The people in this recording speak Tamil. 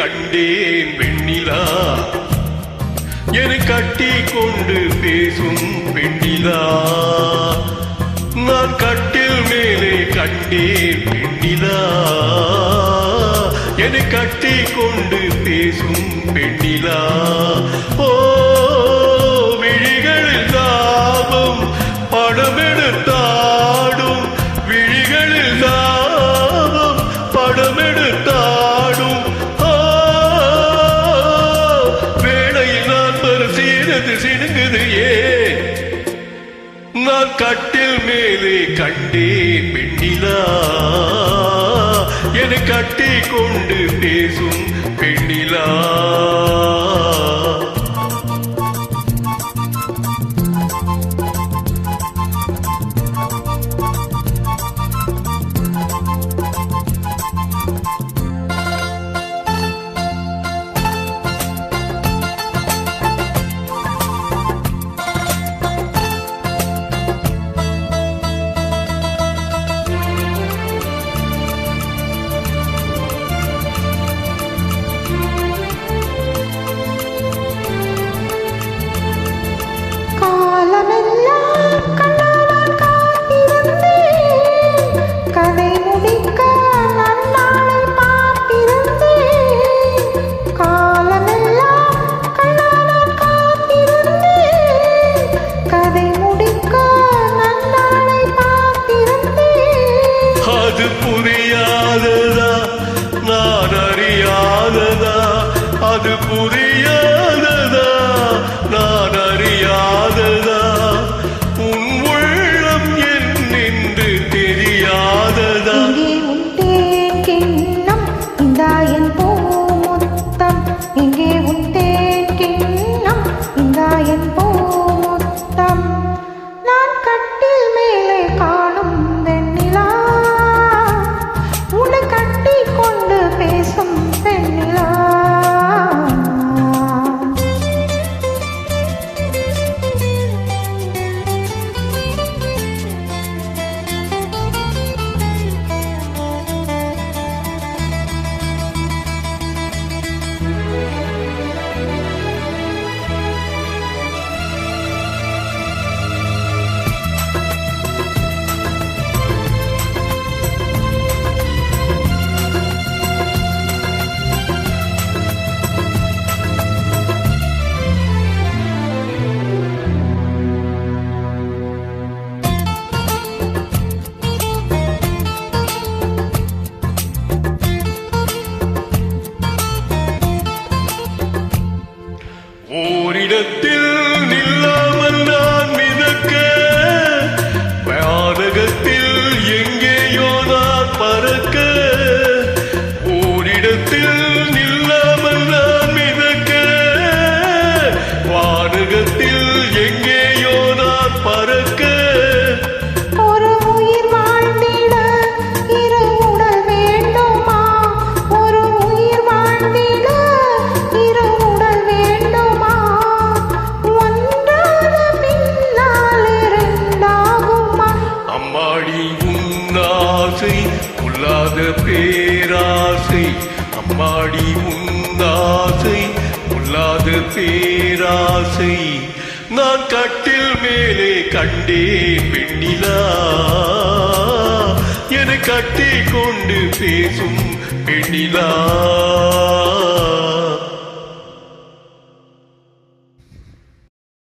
கண்டேன் வெண்ணிலா, என்னை கட்டி கொண்டு பேசும் பெண்ணிலா. நான் கட்டில் மேலே கண்டேன் பெண்ணிலா, என்னை கட்டி கொண்டு பேசும் பெண்ணிலா. ஓ விழிகளில் தாபம் படமெடுத்தாடும், விழிகளில் தாபம் படமெடுத்தாடும். வேளையில் நான் பரிசீலது சிடுங்குது ஏன், நான் கட்டில் மேலே கண்டேன் பெண்ணிலா, என்னை கட்டி கொண்டு பேசும் பெண்ணிலா. அது புரியாததா நான் அறியாததா, அது புரியாததா நான் அறியாததா, உன் உள்ளம் என்னென்று தெரியாததா. இங்கே உன் தேன் கிண்ணம், இந்தா என் பூமுத்தம். நான் கட்டில் மேலே காணும் வெண்ணிலா, உன்னை கட்டி கொண்டு பேசும் பெண்ணிலா. ஓரிடத்தில் நில்லாமல் நான் மிதக்க, வானகத்தில் எங்கேயோ நான் பறக்க. ஓரிடத்தில் நில்லாமல் நான் மிதக்க, வானகத்தில் எங்கேயோ நான் பறக்க. ஒரு உயிர் வாழ்ந்திட இரு உடல் வேண்டுமா, ஒரு உயிர் வாழ்ந்திட இரு உடல் வேண்டுமா, ஒன்றான பின்னால் இரண்டாகுமா. அம்மாடி உன்னாசை உள்ளாத பேராசை, அம்மாடி உன்னாசை உள்ளாத பேராசை. நான் கட்டில் மேலே கண்டேன் பெண்ணிலா, என்னை கட்டி கொண்டு பேசும் பெண்ணிலா.